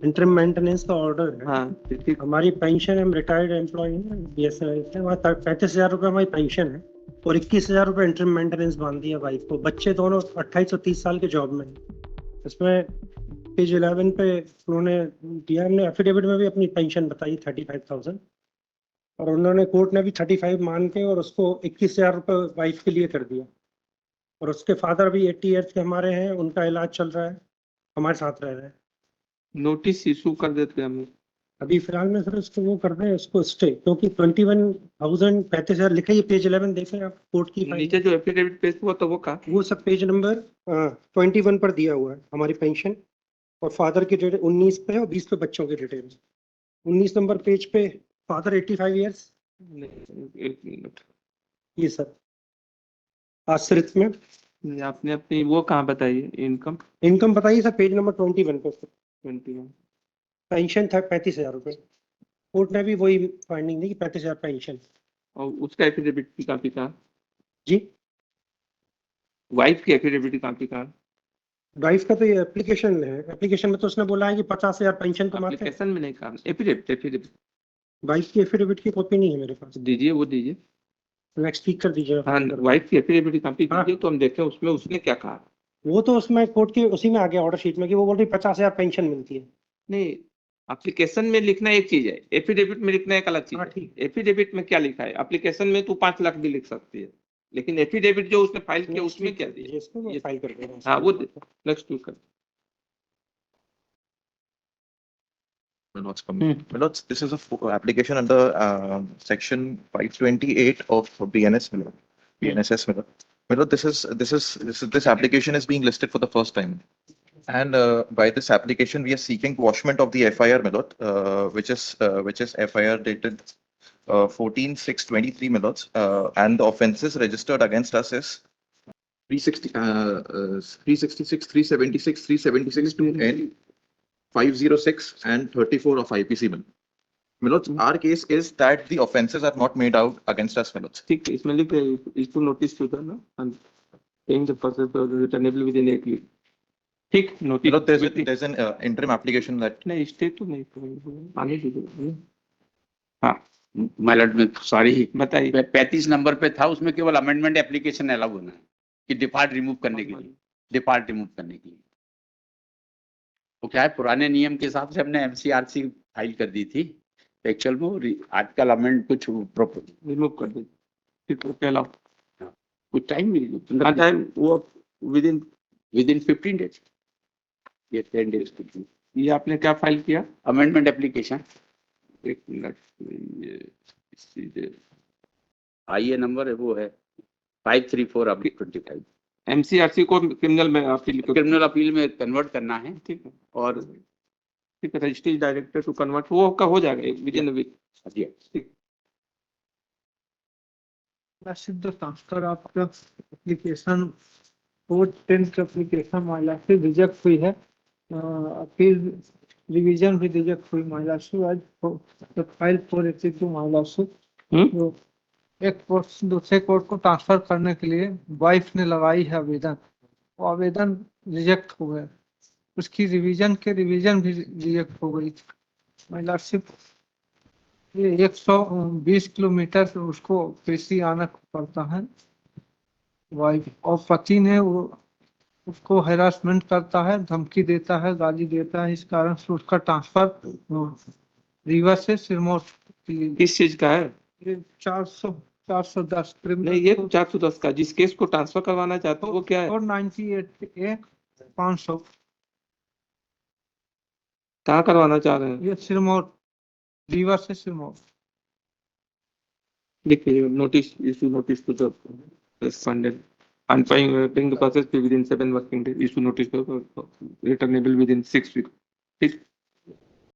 Interim maintenance का order है। हाँ ठीक। हमारी पेंशन, हम रिटायर्ड एम्प्लॉय हैं बीएसएनएल से, वहाँ 35,000 रुपये हमारी पेंशन है और 21,000 रुपये इंटरिम मेंटेनेंस बांध दिया वाइफ को। बच्चे दोनों 28 और 30 साल के जॉब में हैं। इसमें पेज 11 पे उन्होंने दिया, हमने एफिडेविट में भी अपनी पेंशन बताई 35,000, और उन्होंने कोर्ट ने भी 35 मान के और उसको 21,000 रुपये वाइफ के लिए कर दिया। और उसके फादर भी 80 ईयर्स के हमारे हैं, उनका इलाज चल रहा है, हमारे साथ रह रहे हैं। नोटिस इशू कर देते हैं हम अभी फिलहाल में सर इसको वो कर रहे हैं, इसको स्टे, क्योंकि 21,000 35,000 लिखा है। ये पेज 11 देखें आप, कोर्ट की फाइल नीचे जो एफिडेविट पेश हुआ तो वो कहा, वो सब पेज नंबर 21 पर दिया हुआ है हमारी पेंशन, और फादर की डिटेल 19 पे है और 20 पे बच्चों की डिटेल। 19 नंबर पेज पे फादर 85 ईयर्स, एक मिनट, ये सर आश्रित में। आपने अपनी वो कहाँ बताई इनकम? इनकम बताइए सर, पेज नंबर 21 पे। 21। पेंशन था 35,000 रुपये। कोर्ट ने भी वही फाइंडिंग दी कि 35,000 पेंशन। और उसका एफिडेविट की कॉपी कहाँ? जी, वाइफ की एफिडेविट की कॉपी कहाँ? वाइफ का तो ये एप्लीकेशन है, एप्लीकेशन में तो उसने बोला है कि 50,000 पेंशन कमाते हैं। एप्लीकेशन में नहीं कहा, एफिडेविट। वाइफ की एफिडेविट की कॉपी नहीं है मेरे पास। दीजिए, वो दीजिए। नेक्स्ट वीक कर दीजिए। हाँ, वाइफ की एफिडेविट की कॉपी हाँ। दीजिए तो हम देखें उसमें उसने क्या कहा। वो तो उसमें कोर्ट की उसी में आ गया ऑर्डर शीट में कि वो बोल रही 50,000 पेंशन मिलती है। नहीं, एप्लीकेशन में लिखना एक चीज है, एफिडेविट में लिखना एक अलग चीज हाँ, है। ठीक। एफिडेविट में क्या लिखा है? एप्लीकेशन में तू 5 लाख भी लिख सकती है, लेकिन एफिडेविट जो उसने फाइल किया उसमें क्या दिया? इसको मैं फाइल कर देगा। हाँ, वो नेक्स्ट वीक कर। Milods, this is a application under section 528 of BNS Milod, BNSS Milod. Milod, this application is being listed for the first time, and by this application we are seeking quashment of the FIR Milod, which is FIR dated 14/6/23 Milods, and the offences registered against us is 360, 366, 376, 376 to N 506 and 34 of IPC. Milod, our case is that the offences are not made out against us, Milod. ठीक, इसमें लिख इसको notice to ना, paying the process returnable within 8 weeks. ठीक, notice. Milod, there's an interim application that नहीं, stay तो नहीं, आने दीजिए। हाँ, माइलॉर्ड में सॉरी बताइए। 35 नंबर पे था, उसमें केवल अमेंडमेंट एप्लीकेशन अलाउ होना है कि डिफॉल्ट रिमूव करने के लिए, डिफॉल्ट रिमूव करने के लिए। तो क्या है, पुराने नियम के हिसाब से हमने एमसीआरसी फाइल कर दी थी, एक्चुअल में आजकल अमेंड कुछ रिमूव कर दे, ठीक है, कहलाओ कुछ टाइम मिल गया, टाइम वो विदिन 15 डेज, ये 10 डेज। ये आपने क्या फाइल किया? Amendment application. एक मिनट, आईए नंबर है वो है 534/25। एमसीआरसी को क्रिमिनल में अपील में कन्वर्ट करना है, ठीक है, और ठीक है, रजिस्ट्री डायरेक्टर टू कन्वर्ट वो का हो जाएगा विदिन अ वीक। ठीक, सिद्ध ट्रांसफर आपका एप्लीकेशन 410 एप्लीकेशन महिला से रिजेक्ट हुई है, अपील रिवीजन भी रिजेक्ट हुई महिला से। आज फाइल 482 महिला से तो एक कोर्ट से दूसरे कोर्ट को ट्रांसफर करने के लिए वाइफ ने लगाई है आवेदन, वो आवेदन रिजेक्ट हो गया, उसकी रिवीजन भी रिजेक्ट हो गई। महिला सिर्फ ये 120 किलोमीटर से उसको पेशी आना पड़ता है वाइफ, और पति ने वो उसको हैरासमेंट करता है, धमकी देता है, गाली देता है, इस कारण से उसका ट्रांसफर रीवा से सिरमौर किस चीज का है? ये 410 नहीं, ये 410 का जिस केस को ट्रांसफर करवाना चाहते हो वो क्या है? 498 500 कहाँ करवाना चाह रहे हैं? ये सिरमौर, रीवा से सिरमौर। देखिए, notice issue notice to the respondent and paying the process within 7 working days, issue notice returnable within 6 weeks। ठीक,